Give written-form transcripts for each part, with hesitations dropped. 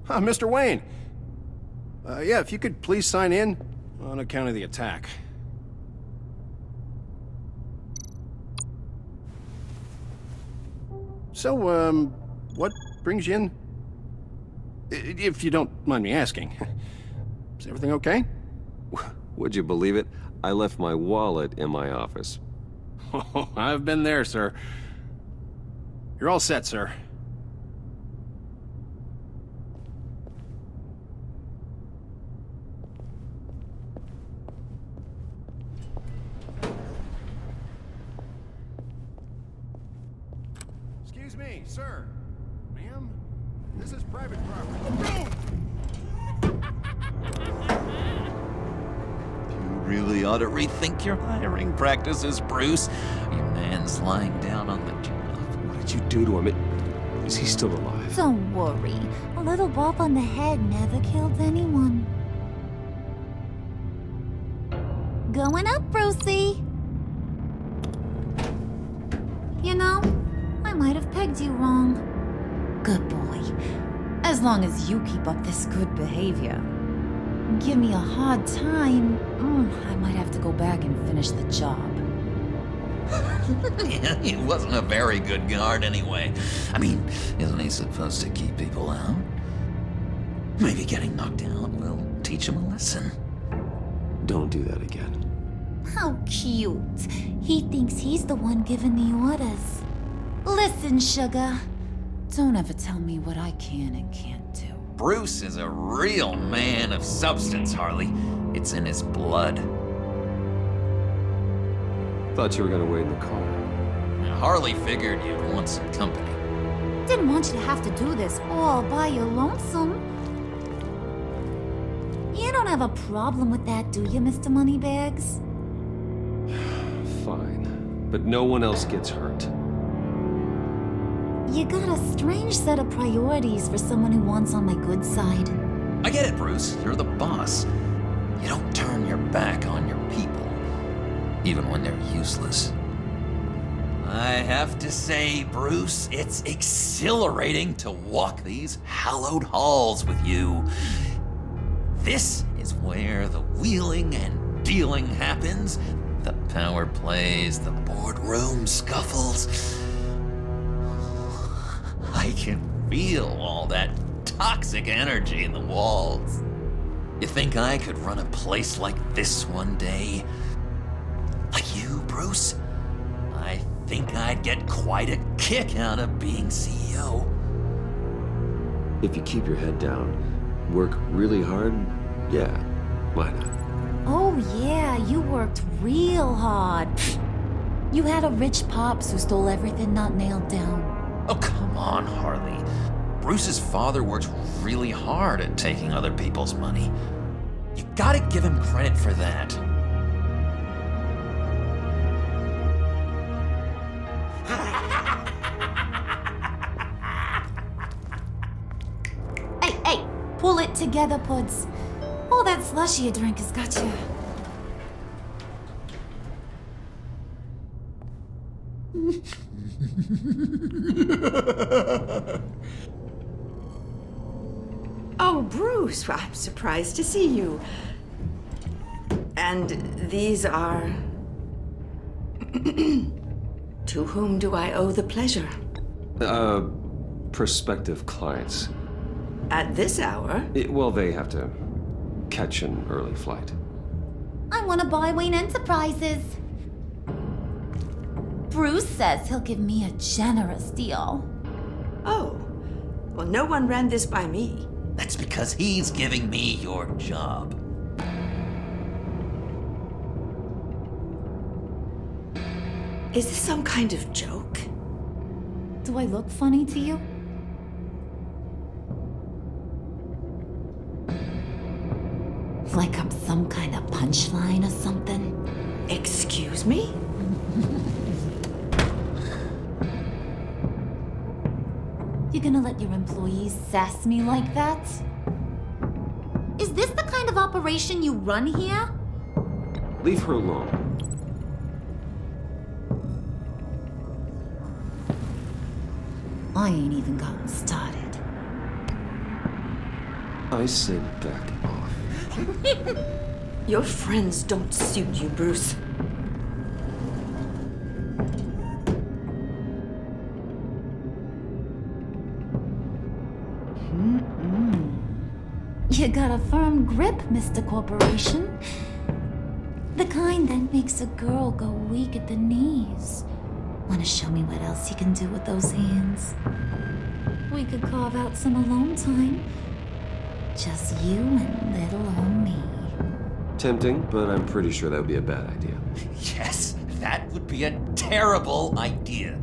Mr. Wayne. Yeah, if you could please sign in on account of the attack. So, what brings you in? If you don't mind me asking. Is everything okay? Would you believe it? I left my wallet in my office. Oh, I've been there, sir. You're all set, sir. Excuse me, sir. Ma'am, this is private property. You really ought to rethink your hiring practices, Bruce. Your man's lying down on the job. What did you do to him? Is he still alive? Don't worry. A little bump on the head never killed anyone. Going up, Brucey. You know, I might have pegged you wrong. Good boy. As long as you keep up this good behavior. Give me a hard time, I might have to go back and finish the job. Yeah, he wasn't a very good guard anyway. I mean, isn't he supposed to keep people out? Maybe getting knocked out will teach him a lesson. Don't do that again. How cute. He thinks he's the one giving the orders. Listen, sugar. Don't ever tell me what I can and can't do. Bruce is a real man of substance, Harley. It's in his blood. Thought you were gonna wait in the car. Now, Harley figured you'd want some company. Didn't want you to have to do this all by your lonesome. You don't have a problem with that, do you, Mr. Moneybags? Fine. But no one else gets hurt. You got a strange set of priorities for someone who wants on my good side. I get it, Bruce. You're the boss. You don't turn your back on your people, even when they're useless. I have to say, Bruce, it's exhilarating to walk these hallowed halls with you. This is where the wheeling and dealing happens, the power plays, the boardroom scuffles. I can feel all that toxic energy in the walls. You think I could run a place like this one day? Like you, Bruce? I think I'd get quite a kick out of being CEO. If you keep your head down, work really hard, yeah, why not? Oh yeah, you worked real hard. You had a rich pops who stole everything not nailed down. Oh, come on, Harley. Bruce's father worked really hard at taking other people's money. You gotta give him credit for that. Hey, pull it together, Puds. All that slushy you drink has got you. Oh, Bruce, I'm surprised to see you. And these are... To whom do I owe the pleasure? Prospective clients. At this hour? Well, they have to catch an early flight. I want to buy Wayne Enterprises. Bruce says he'll give me a generous deal. Oh, well, no one ran this by me. That's because he's giving me your job. Is this some kind of joke? Do I look funny to you? Like I'm some kind of punchline or something? Excuse me? You gonna let your employees sass me like that? Is this the kind of operation you run here? Leave her alone. I ain't even gotten started. I said back off. Your friends don't suit you, Bruce. You got a firm grip, Mr. Corporation. The kind that makes a girl go weak at the knees. Wanna show me what else you can do with those hands? We could carve out some alone time. Just you and little old me. Tempting, but I'm pretty sure that would be a bad idea. Yes, that would be a terrible idea.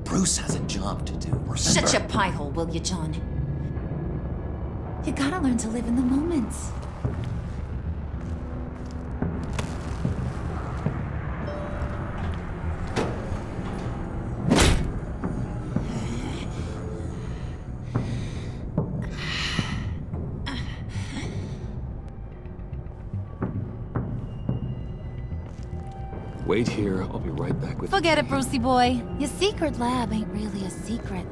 Bruce has a job to do, remember? Shut your pie hole, will you, John? You gotta learn to live in the moment. Wait here, I'll be right back with Forget it, Brucey boy. Your secret lab ain't really a secret.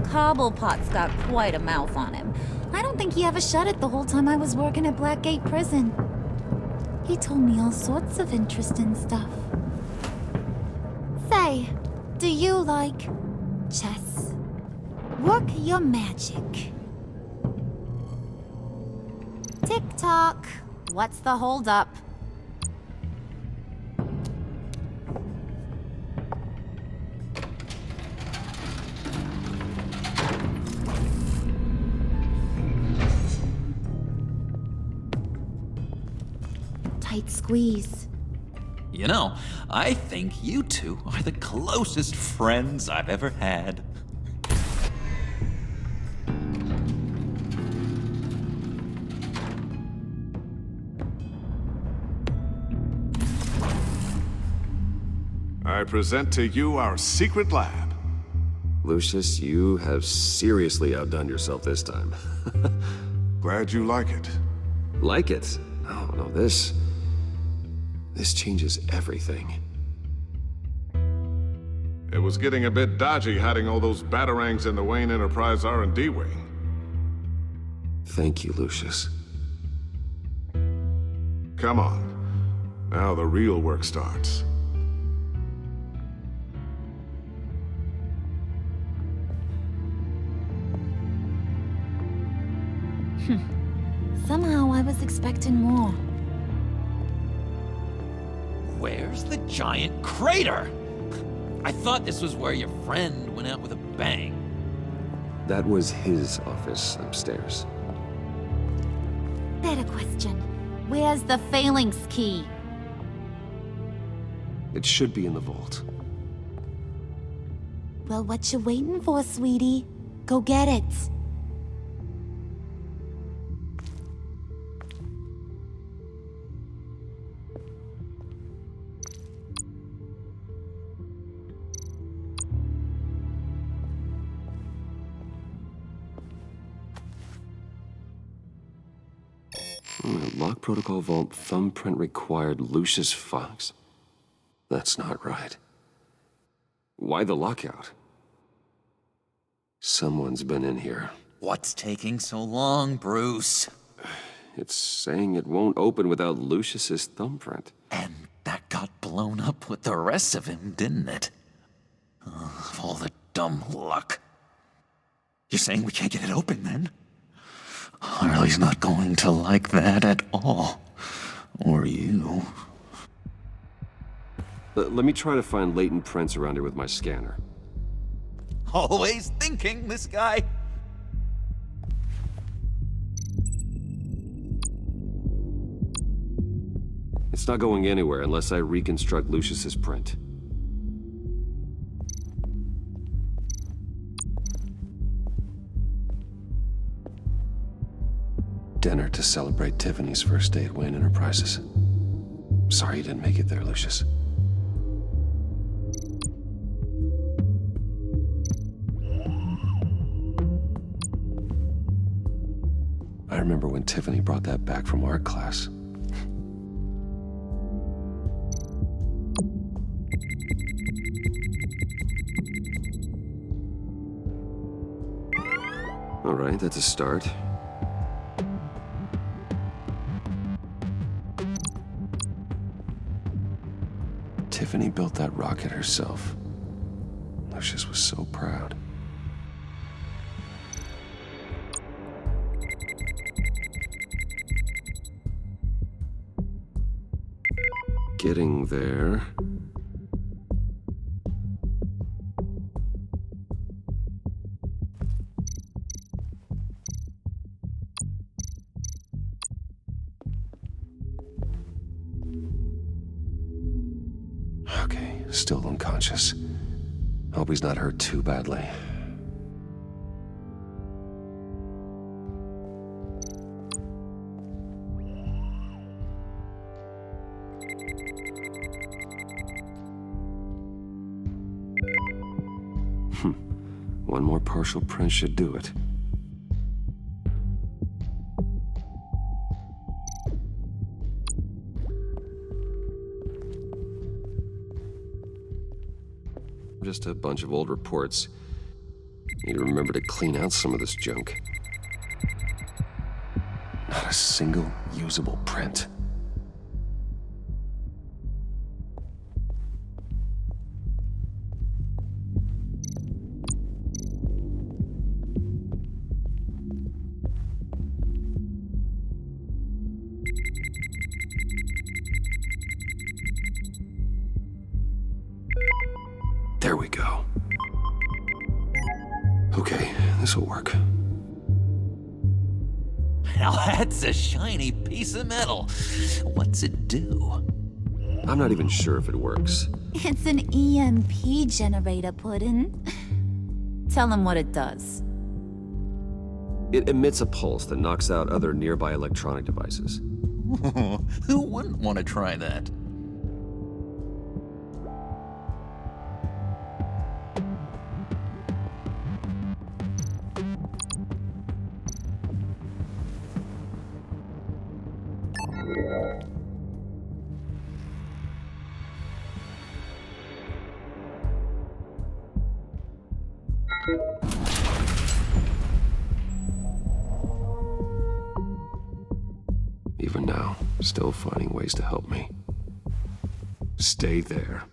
Cobblepot's got quite a mouth on him. I don't think he ever shut it the whole time I was working at Blackgate Prison. He told me all sorts of interesting stuff. Say, do you like chess? Work your magic. Tick-tock. What's the holdup? Tight squeeze. You know, I think you two are the closest friends I've ever had. I present to you our secret lab. Lucius, you have seriously outdone yourself this time. Glad you like it. Like it? No, this changes everything. It was getting a bit dodgy hiding all those batarangs in the Wayne Enterprise R&D wing. Thank you, Lucius. Come on. Now the real work starts. Somehow I was expecting more. Where's the giant crater? I thought this was where your friend went out with a bang. That was his office upstairs. Better question. Where's the phalanx key? It should be in the vault. Well, what you waiting for, sweetie? Go get it. Lock protocol vault thumbprint required Lucius Fox. That's not right. Why the lockout? Someone's been in here. What's taking so long, Bruce? It's saying it won't open without Lucius's thumbprint. And that got blown up with the rest of him, didn't it? Of all the dumb luck. You're saying we can't get it open, then? Harley's not going to like that at all. Or you. Let me try to find latent prints around here with my scanner. Always thinking, this guy. It's not going anywhere unless I reconstruct Lucius's print. Dinner to celebrate Tiffany's first day at Wayne Enterprises. Sorry you didn't make it there, Lucius. I remember when Tiffany brought that back from art class. All right, that's a start. Tiffany built that rocket herself. Lucius was so proud. Getting there. Okay, still unconscious. Hope he's not hurt too badly. One more partial print should do it. Just a bunch of old reports. Need to remember to clean out some of this junk. Not a single usable print. There we go. Okay, this'll work. Now that's a shiny piece of metal. What's it do? I'm not even sure if it works. It's an EMP generator, Puddin'. Tell him what it does. It emits a pulse that knocks out other nearby electronic devices. Who wouldn't want to try that? Even now, still finding ways to help me. Stay there.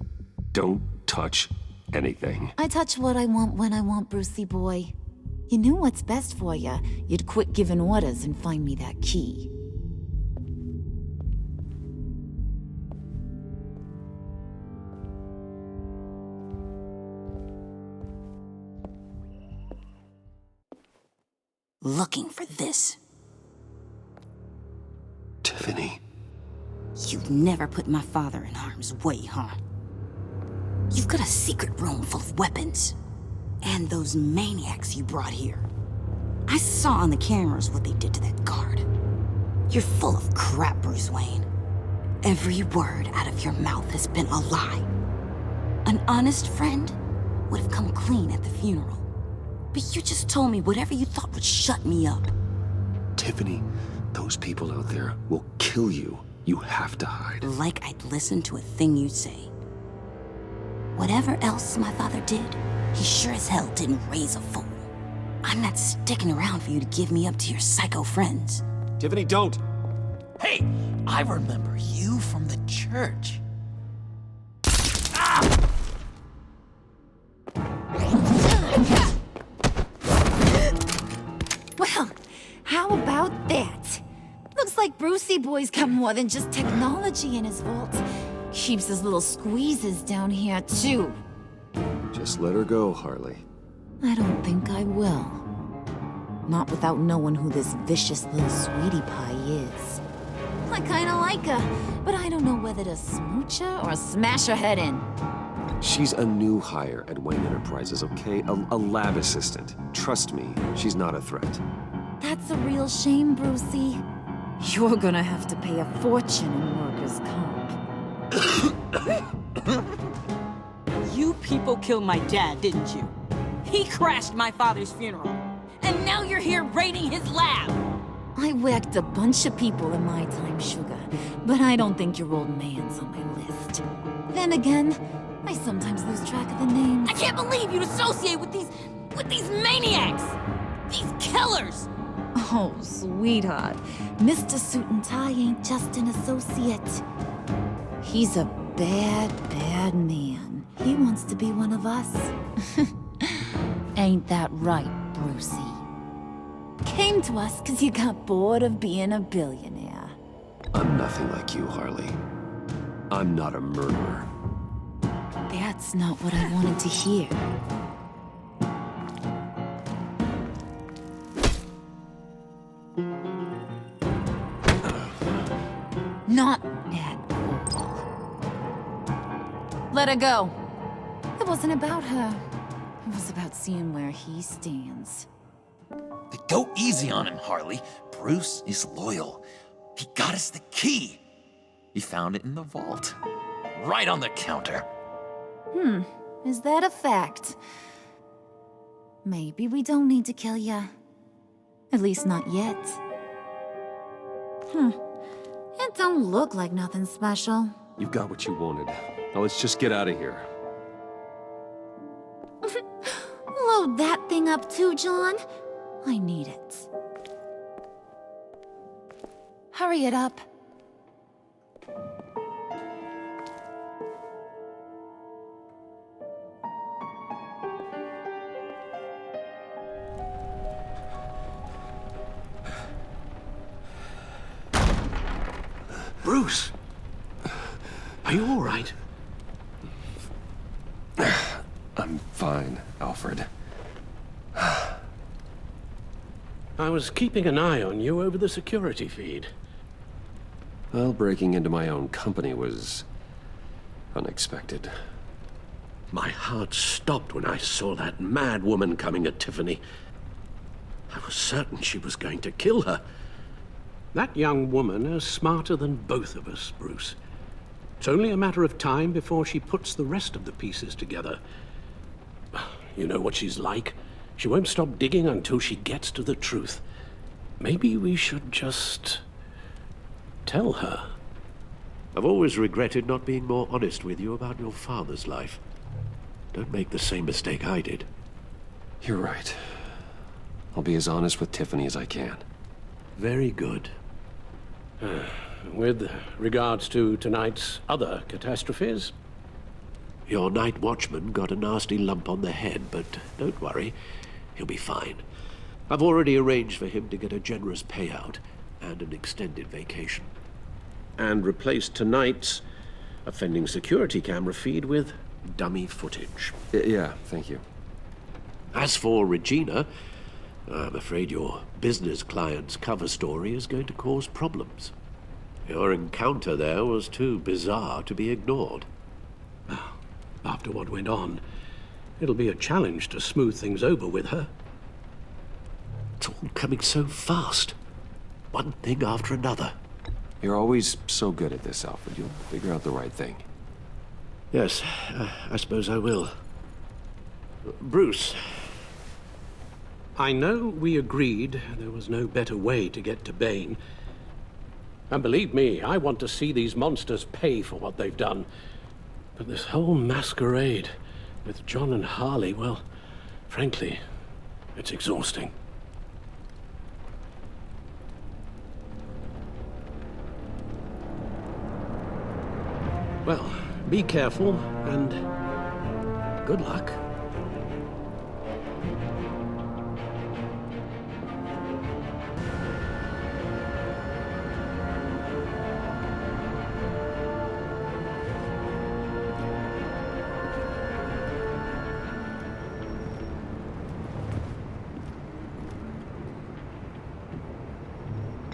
Don't touch anything. I touch what I want when I want, Brucey boy. You knew what's best for you. You'd quit giving orders and find me that key. Looking for this. Tiffany. You'd never put my father in harm's way, huh? You've got a secret room full of weapons. And those maniacs you brought here. I saw on the cameras what they did to that guard. You're full of crap, Bruce Wayne. Every word out of your mouth has been a lie. An honest friend would have come clean at the funeral. But you just told me whatever you thought would shut me up. Tiffany, those people out there will kill you. You have to hide. Like I'd listen to a thing you say. Whatever else my father did, he sure as hell didn't raise a fool. I'm not sticking around for you to give me up to your psycho friends. Tiffany, don't! Hey, I remember you from the church. Well, how about that? Looks like Brucey boy's got more than just technology in his vault. Keeps his little squeezes down here, too. Just let her go, Harley. I don't think I will. Not without knowing who this vicious little sweetie pie is. I kinda like her, but I don't know whether to smooch her or smash her head in. She's a new hire at Wayne Enterprises, okay? A lab assistant. Trust me, she's not a threat. That's a real shame, Brucey. You're gonna have to pay a fortune in workers' comp. You people killed my dad, didn't you? He crashed my father's funeral. And now you're here raiding his lab! I whacked a bunch of people in my time, Sugar, but I don't think your old man's on my list. Then again, I sometimes lose track of the names. I can't believe you'd associate with these maniacs! These tellers! Oh, sweetheart. Mr. Suit and Tie ain't just an associate. He's a bad, bad man. He wants to be one of us. Ain't that right, Brucey? Came to us because you got bored of being a billionaire. I'm nothing like you, Harley. I'm not a murderer. That's not what I wanted to hear. Not at all. Let her go. It wasn't about her. It was about seeing where he stands. Go easy on him, Harley. Bruce is loyal. He got us the key. He found it in the vault. Right on the counter. Is that a fact? Maybe we don't need to kill ya. At least not yet. It don't look like nothing special. You've got what you wanted. Now let's just get out of here. Load that thing up too, John. I need it. Hurry it up. Bruce! Are you all right? I'm fine, Alfred. I was keeping an eye on you over the security feed. Well, breaking into my own company was unexpected. My heart stopped when I saw that mad woman coming at Tiffany. I was certain she was going to kill her. That young woman is smarter than both of us, Bruce. It's only a matter of time before she puts the rest of the pieces together. You know what she's like. She won't stop digging until she gets to the truth. Maybe we should just tell her. I've always regretted not being more honest with you about your father's life. Don't make the same mistake I did. You're right. I'll be as honest with Tiffany as I can. Very good. With regards to tonight's other catastrophes, your night watchman got a nasty lump on the head, but don't worry, he'll be fine. I've already arranged for him to get a generous payout and an extended vacation. And replaced tonight's offending security camera feed with dummy footage. Yeah, thank you. As for Regina, I'm afraid your business client's cover story is going to cause problems. Your encounter there was too bizarre to be ignored. After what went on, it'll be a challenge to smooth things over with her. It's all coming so fast. One thing after another. You're always so good at this, Alfred. You'll figure out the right thing. Yes, I suppose I will. Bruce, I know we agreed there was no better way to get to Bane. And believe me, I want to see these monsters pay for what they've done. But this whole masquerade with John and Harley, well, frankly, it's exhausting. Well, be careful and good luck.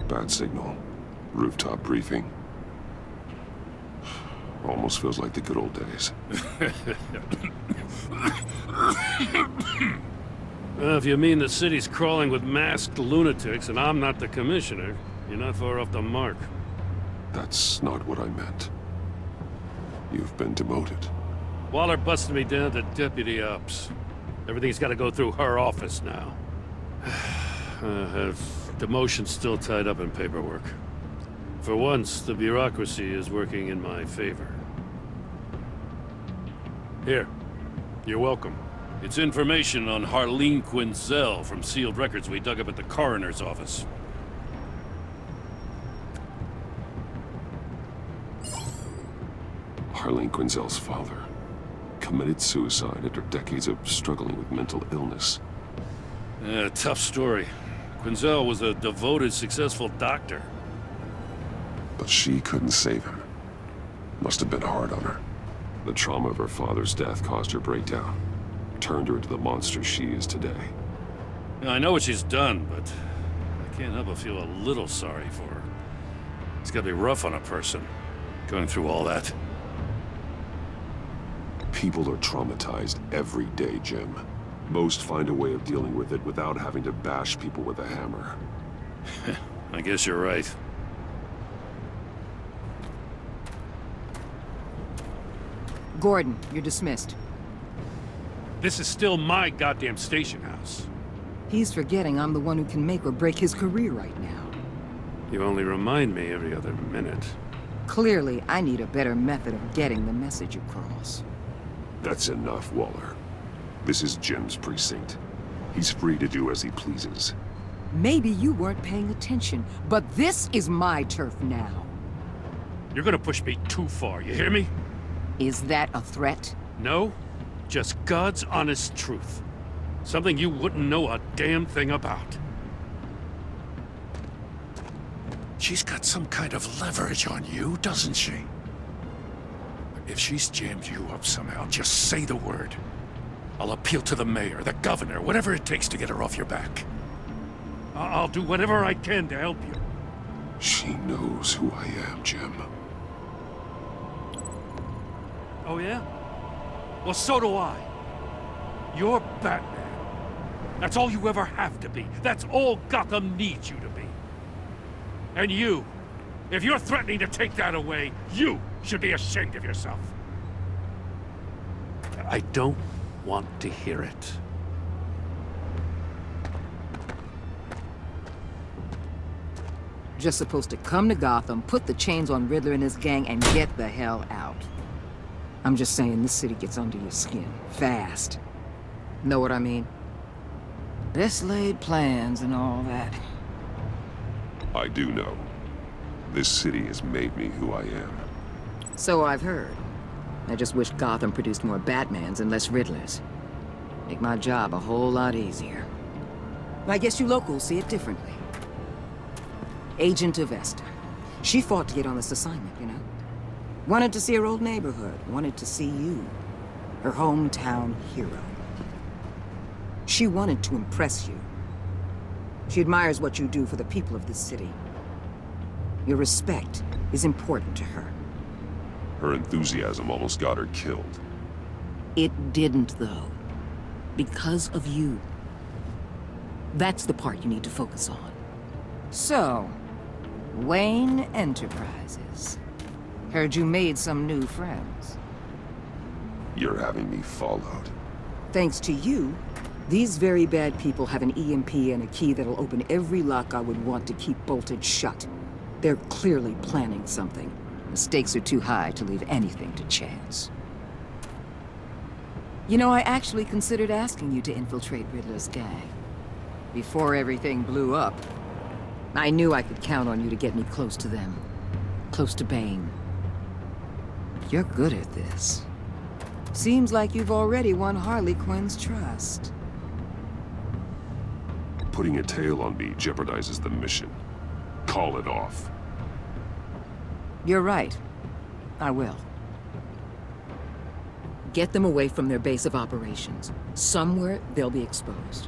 Bad signal. Rooftop briefing. Almost feels like the good old days. Well, if you mean the city's crawling with masked lunatics and I'm not the commissioner, you're not far off the mark. That's not what I meant. You've been demoted. Waller busted me down to deputy ops. Everything's got to go through her office now. Have demotion still tied up in paperwork. For once, the bureaucracy is working in my favor. Here, you're welcome. It's information on Harleen Quinzel from sealed records we dug up at the coroner's office. Harleen Quinzel's father committed suicide after decades of struggling with mental illness. Yeah, tough story. Quinzel was a devoted, successful doctor. But she couldn't save him. Must have been hard on her. The trauma of her father's death caused her breakdown. Turned her into the monster she is today. Yeah, I know what she's done, but I can't help but feel a little sorry for her. It's gotta be rough on a person, going through all that. People are traumatized every day, Jim. Most find a way of dealing with it without having to bash people with a hammer. I guess you're right. Gordon, you're dismissed. This is still my goddamn station house. He's forgetting I'm the one who can make or break his career right now. You only remind me every other minute. Clearly, I need a better method of getting the message across. That's enough, Waller. This is Jim's precinct. He's free to do as he pleases. Maybe you weren't paying attention, but this is my turf now. You're gonna push me too far, you hear me? Is that a threat? No, just God's honest truth. Something you wouldn't know a damn thing about. She's got some kind of leverage on you, doesn't she? If she's jammed you up somehow, just say the word. I'll appeal to the mayor, the governor, whatever it takes to get her off your back. I'll do whatever I can to help you. She knows who I am, Jim. Oh yeah? Well, so do I. You're Batman. That's all you ever have to be. That's all Gotham needs you to be. And you, if you're threatening to take that away, you should be ashamed of yourself. I don't want to hear it. Just supposed to come to Gotham, put the chains on Riddler and his gang, and get the hell out. I'm just saying, this city gets under your skin. Fast. Know what I mean? Best laid plans and all that. I do know. This city has made me who I am. So I've heard. I just wish Gotham produced more Batmans and less Riddlers. Make my job a whole lot easier. I guess you locals see it differently. Agent Avesta. She fought to get on this assignment, you know? Wanted to see her old neighborhood. Wanted to see you. Her hometown hero. She wanted to impress you. She admires what you do for the people of this city. Your respect is important to her. Her enthusiasm almost got her killed. It didn't, though. Because of you. That's the part you need to focus on. So, Wayne Enterprises. Heard you made some new friends. You're having me followed. Thanks to you, these very bad people have an EMP and a key that'll open every lock I would want to keep bolted shut. They're clearly planning something. The stakes are too high to leave anything to chance. You know, I actually considered asking you to infiltrate Riddler's gang. Before everything blew up, I knew I could count on you to get me close to them. Close to Bane. You're good at this. Seems like you've already won Harley Quinn's trust. Putting a tail on me jeopardizes the mission. Call it off. You're right. I will. Get them away from their base of operations. Somewhere they'll be exposed.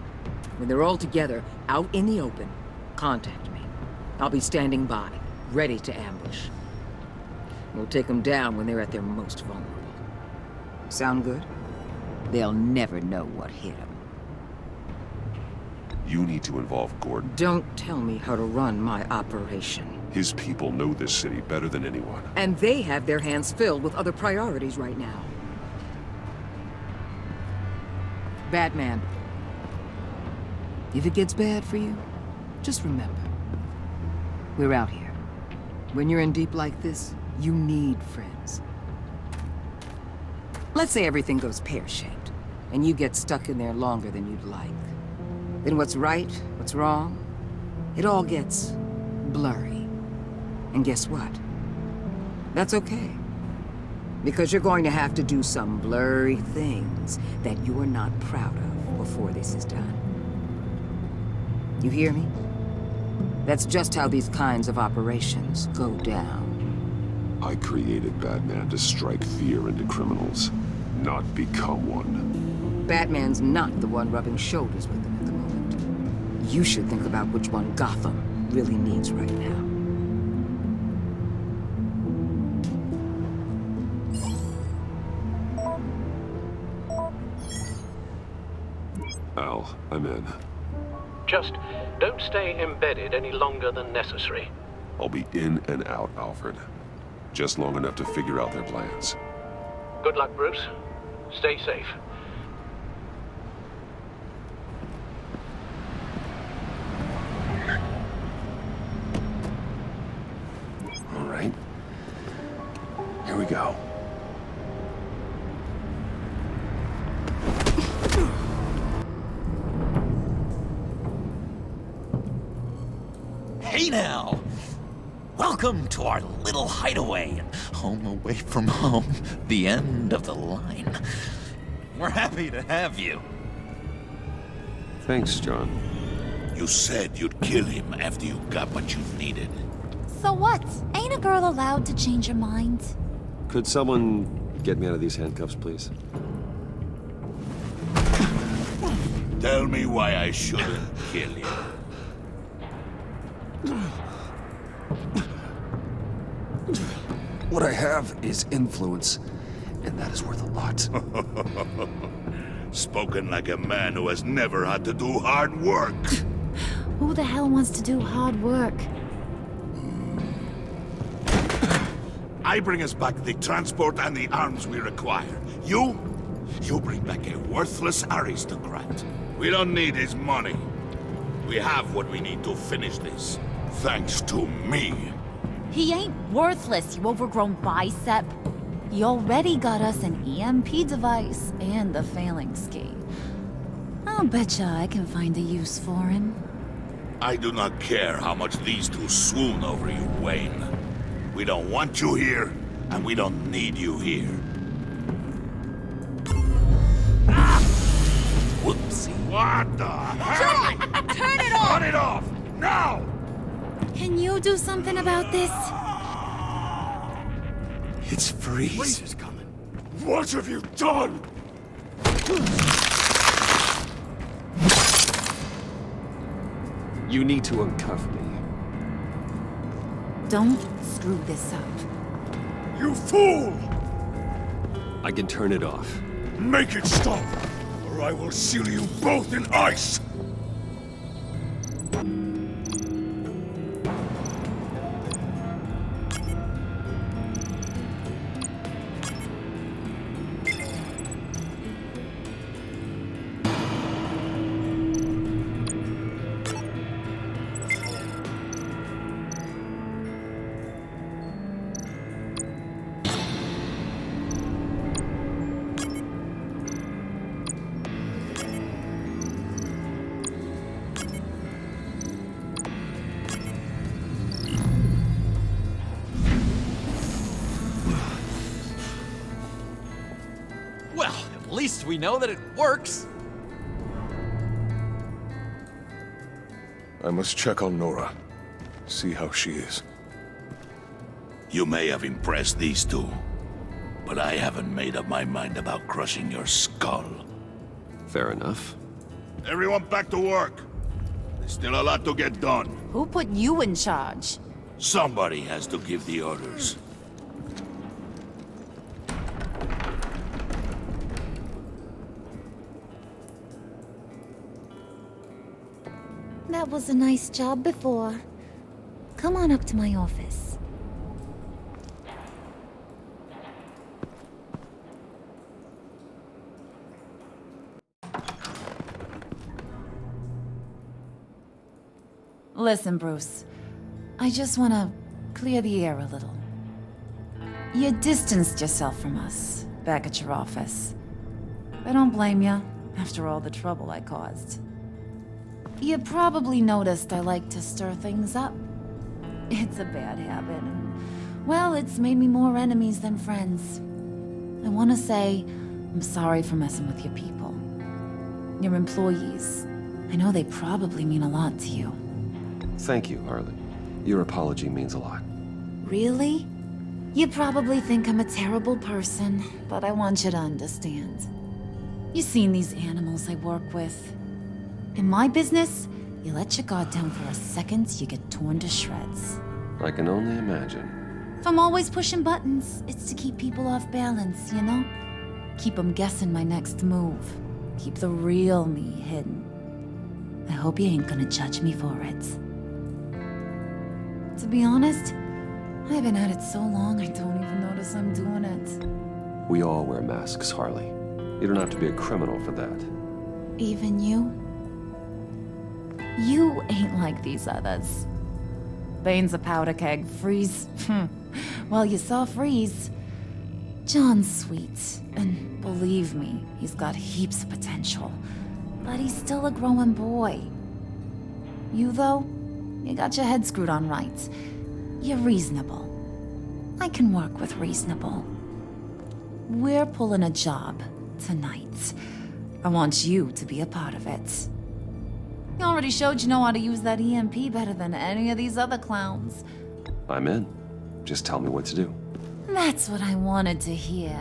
When they're all together, out in the open, contact me. I'll be standing by, ready to ambush. We'll take them down when they're at their most vulnerable. Sound good? They'll never know what hit them. You need to involve Gordon. Don't tell me how to run my operation. His people know this city better than anyone. And they have their hands filled with other priorities right now. Batman. If it gets bad for you, just remember. We're out here. When you're in deep like this, you need friends. Let's say everything goes pear-shaped. and you get stuck in there longer than you'd like. Then what's right, what's wrong, it all gets blurry. And guess what? That's okay. Because you're going to have to do some blurry things that you're not proud of before this is done. You hear me? That's just how these kinds of operations go down. I created Batman to strike fear into criminals, not become one. Batman's not the one rubbing shoulders with them at the moment. You should think about which one Gotham really needs right now. Al, I'm in. Just don't stay embedded any longer than necessary. I'll be in and out, Alfred. Just long enough to figure out their plans. Good luck, Bruce. Stay safe. All right. Here we go. Hey now! Welcome to our little hideaway, home away from home, the end of the line. We're happy to have you. Thanks, John. You said you'd kill him after you got what you needed. So what? Ain't a girl allowed to change her mind? Could someone get me out of these handcuffs, please? Tell me why I shouldn't kill you. What I have is influence, and that is worth a lot. Spoken like a man who has never had to do hard work. Who the hell wants to do hard work? I bring us back the transport and the arms we require. You bring back a worthless aristocrat. We don't need his money. We have what we need to finish this. Thanks to me. He ain't worthless, you overgrown bicep. He already got us an EMP device and the phalanx key. I'll betcha I can find a use for him. I do not care how much these two swoon over you, Wayne. We don't want you here, and we don't need you here. Ah! Whoopsie. What the heck? John! Turn it off! Turn it off! Now! Can you do something about this? It's Freeze. Freeze is coming. What have you done? You need to uncuff me. Don't screw this up. You fool! I can turn it off. Make it stop, or I will seal you both in ice! Well, at least we know that it works. I must check on Nora. See how she is. You may have impressed these two, but I haven't made up my mind about crushing your skull. Fair enough. Everyone back to work. There's still a lot to get done. Who put you in charge? Somebody has to give the orders. That was a nice job before. Come on up to my office. Listen, Bruce. I just want to clear the air a little. You distanced yourself from us back at your office. I don't blame you, after all the trouble I caused. You probably noticed I like to stir things up. It's a bad habit, and, well, it's made me more enemies than friends. I want to say I'm sorry for messing with your people. Your employees. I know they probably mean a lot to you. Thank you, Harley. Your apology means a lot. Really? You probably think I'm a terrible person, but I want you to understand. You've seen these animals I work with. In my business, you let your guard down for a second, you get torn to shreds. I can only imagine. If I'm always pushing buttons, it's to keep people off balance, you know? Keep them guessing my next move. Keep the real me hidden. I hope you ain't gonna judge me for it. To be honest, I've been at it so long I don't even notice I'm doing it. We all wear masks, Harley. You don't have to be a criminal for that. Even you? You ain't like these others. Bane's a powder keg. Freeze. Well, you saw Freeze. John's sweet, and believe me, he's got heaps of potential. But he's still a growing boy. You, though, you got your head screwed on right. You're reasonable. I can work with reasonable. We're pulling a job tonight. I want you to be a part of it. You already showed you know how to use that EMP better than any of these other clowns. I'm in. Just tell me what to do. That's what I wanted to hear.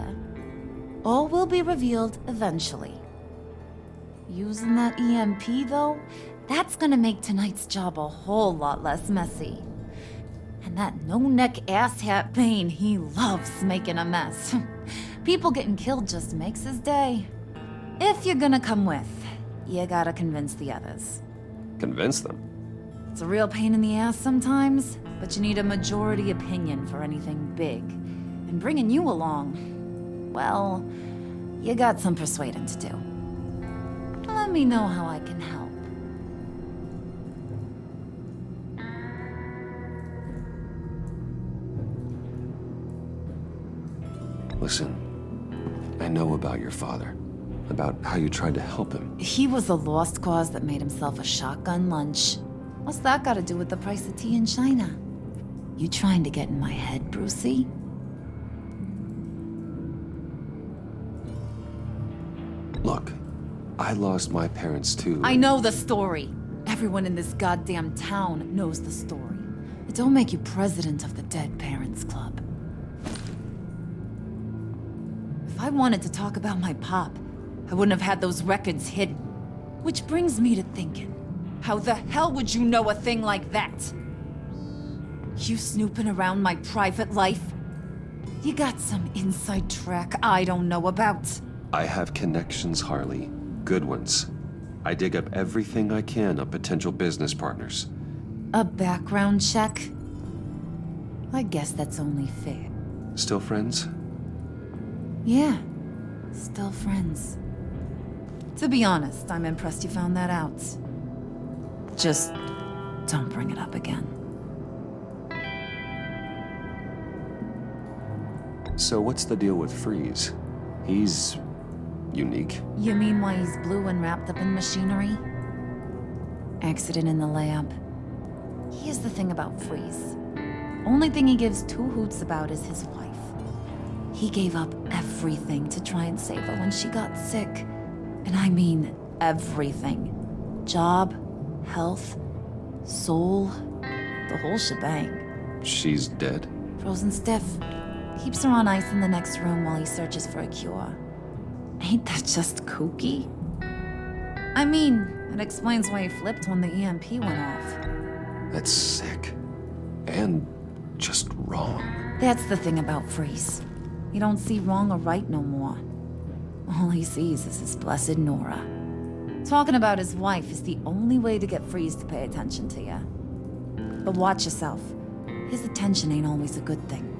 All will be revealed eventually. Using that EMP, though, that's gonna make tonight's job a whole lot less messy. And that no-neck asshat Bane, he loves making a mess. People getting killed just makes his day. If you're gonna come with, you gotta convince the others. Convince them? It's a real pain in the ass sometimes, but you need a majority opinion for anything big. And bringing you along, well, you got some persuading to do. Let me know how I can help. Listen, I know about your father. About how you tried to help him. He was a lost cause that made himself a shotgun lunch. What's that got to do with the price of tea in China? You trying to get in my head, Brucey? Look, I lost my parents too. I know the story. Everyone in this goddamn town knows the story. It don't make you president of the Dead Parents Club. If I wanted to talk about my pop, I wouldn't have had those records hidden. Which brings me to thinking, how the hell would you know a thing like that? You snooping around my private life? You got some inside track I don't know about. I have connections, Harley. Good ones. I dig up everything I can of potential business partners. A background check? I guess that's only fair. Still friends? Yeah, still friends. To be honest, I'm impressed you found that out. Just don't bring it up again. So what's the deal with Freeze? He's unique. You mean why he's blue and wrapped up in machinery? Accident in the lab. Here's the thing about Freeze. Only thing he gives two hoots about is his wife. He gave up everything to try and save her when she got sick. And I mean everything. Job, health, soul, the whole shebang. She's dead? Frozen stiff. Keeps her on ice in the next room while he searches for a cure. Ain't that just kooky? I mean, it explains why he flipped when the EMP went off. That's sick. And just wrong. That's the thing about Freeze. He don't see wrong or right no more. All he sees is his blessed Nora. Talking about his wife is the only way to get Freeze to pay attention to you. But watch yourself. His attention ain't always a good thing.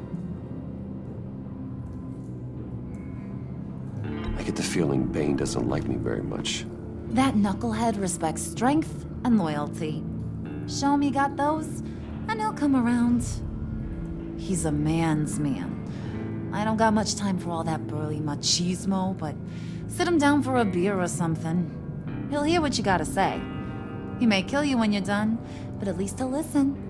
I get the feeling Bane doesn't like me very much. That knucklehead respects strength and loyalty. Show him you got those, and he'll come around. He's a man's man. I don't got much time for all that burly machismo, but sit him down for a beer or something. He'll hear what you gotta say. He may kill you when you're done, but at least he'll listen.